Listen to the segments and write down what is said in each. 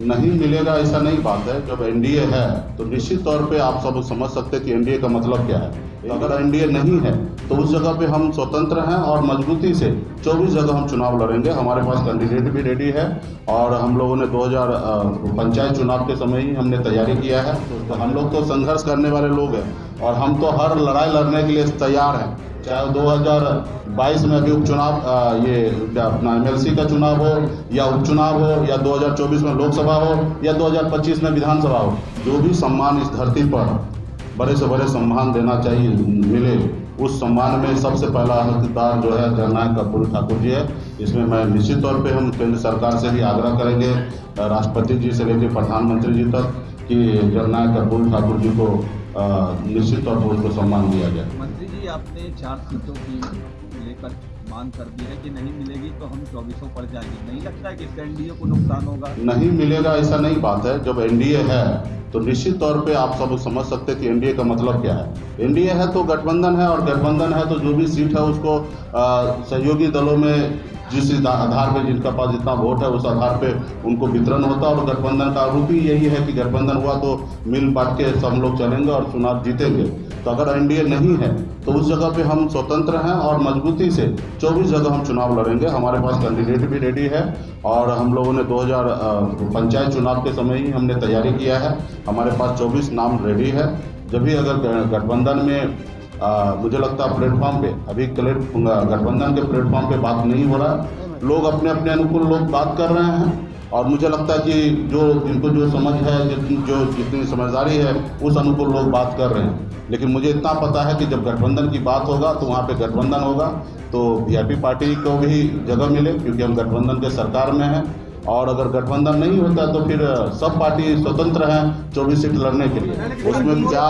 नहीं मिलेगा ऐसा नहीं बात है। जब एनडीए है तो निश्चित तौर पे आप सब समझ सकते हैं कि एनडीए का मतलब क्या है। तो अगर एनडीए नहीं है तो उस जगह पे हम स्वतंत्र हैं और मजबूती से 24 जगह हम चुनाव लड़ेंगे। हमारे पास कैंडिडेट भी रेडी है और हम लोगों ने 2000 पंचायत चुनाव के समय ही हमने तैयारी किया है। तो हम लोग तो संघर्ष करने वाले लोग हैं और हम तो हर लड़ाई लड़ने के लिए तैयार हैं। चाहे 2022 में भी उपचुनाव ये अपना एमएलसी का चुनाव हो या उपचुनाव हो या 2024 में लोकसभा हो या 2025 में विधानसभा हो, जो भी सम्मान इस धरती पर बड़े से बड़े सम्मान देना चाहिए मिले, उस सम्मान में सबसे पहला हकदार जो है जननायक कर्पूरी ठाकुर जी है। इसमें मैं निश्चित तौर पे हम केंद्र सरकार से भी आग्रह करेंगे, राष्ट्रपति जी से लेकर प्रधानमंत्री जी तक, कि जननायक कर्पूरी ठाकुर जी को निश्चित तौर पर उनको सम्मान दिया जाए। मंत्री जी, आपने 4 सीटों की लेकर मांग कर दी है कि नहीं मिलेगी तो हम 2400 पड़ जाएंगे। नहीं लगता है कि इससे एनडीए को नुकसान होगा? नहीं मिलेगा ऐसा नहीं बात है। जब एनडीए है तो निश्चित तौर पे आप सब समझ सकते हैं कि एनडीए का मतलब क्या है। एनडीए है तो गठबंधन है, और गठबंधन है तो जो भी सीट है उसको सहयोगी दलों में जिस आधार पे जिनका पास जितना वोट है उस आधार पे उनको वितरण होता है। और गठबंधन का रूप ही यही है कि गठबंधन हुआ तो मिल बांट के सब लोग चलेंगे और चुनाव जीतेंगे। तो अगर एनडीए नहीं है तो उस जगह पे हम स्वतंत्र हैं और मजबूती से 24 जगह हम चुनाव लड़ेंगे। हमारे पास कैंडिडेट भी रेडी है और हम लोगों ने 2000 पंचायत चुनाव के समय ही हमने तैयारी किया है। हमारे पास 24 नाम रेडी है। जब भी अगर गठबंधन में मुझे लगता है प्लेटफॉर्म पे अभी गठबंधन के प्लेटफॉर्म पे बात नहीं हो रहा है, लोग अपने अपने अनुकूल लोग बात कर रहे हैं। और मुझे लगता है कि जो इनको जो समझ है, जो जितनी समझदारी है, उस अनुकूल लोग बात कर रहे हैं। लेकिन मुझे इतना पता है कि जब गठबंधन की बात होगा तो वहाँ पे गठबंधन होगा तो वीआईपी पार्टी को भी जगह मिले, क्योंकि हम गठबंधन के सरकार में हैं। और अगर गठबंधन नहीं होता तो फिर सब पार्टी स्वतंत्र हैं 24 सीट लड़ने के लिए। उसमें क्या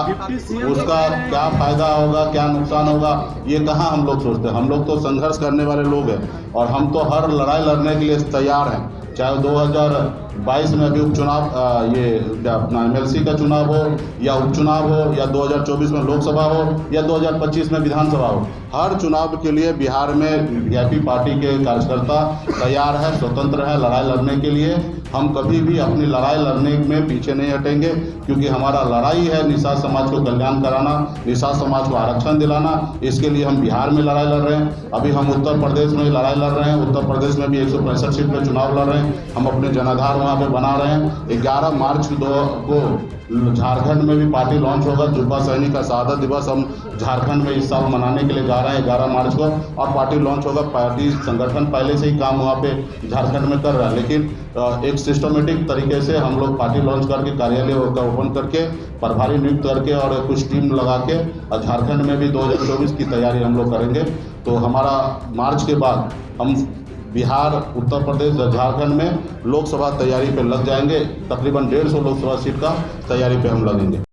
उसका क्या फायदा होगा, क्या नुकसान होगा, ये कहाँ हम लोग सोचते हैं। हम लोग तो संघर्ष करने वाले लोग हैं और हम तो हर लड़ाई लड़ने के लिए तैयार हैं। चाहे 2022 में भी उपचुनाव ये अपना एमएलसी का चुनाव हो या उपचुनाव हो या 2024 में लोकसभा हो या 2025 में विधानसभा हो, हर चुनाव के लिए बिहार में वीआईपी पार्टी के कार्यकर्ता तैयार है, स्वतंत्र है लड़ाई लड़ने के लिए। हम कभी भी अपनी लड़ाई लड़ने में पीछे नहीं हटेंगे, क्योंकि हमारा लड़ाई है निषाद समाज को कल्याण कराना, निषाद समाज को आरक्षण दिलाना। इसके लिए हम बिहार में लड़ाई लड़ रहे हैं। अभी हम उत्तर प्रदेश में लड़ाई लड़ रहे हैं। उत्तर प्रदेश में भी 165 सीट पर चुनाव लड़ रहे हैं। हम अपने जनाधार वहाँ पे बना रहे हैं। 11 मार्च को झारखंड में भी पार्टी लॉन्च होगा। जुब्बा सैनिक का शहादत दिवस हम झारखंड में इस साल मनाने के लिए जा रहे हैं 11 मार्च को, और पार्टी लॉन्च होगा। पार्टी संगठन पहले से ही काम वहाँ पे झारखंड में कर रहा है, लेकिन एक सिस्टमेटिक तरीके से हम लोग पार्टी लॉन्च करके कार्यालय का ओपन करके प्रभारी नियुक्त करके और कुछ टीम लगा के झारखंड में भी 2024 की तैयारी हम लोग करेंगे। तो हमारा मार्च के बाद हम बिहार, उत्तर प्रदेश और झारखंड में लोकसभा तैयारी पे लग जाएंगे। तकरीबन 150 लोकसभा सीट का तैयारी पे हम लगेंगे।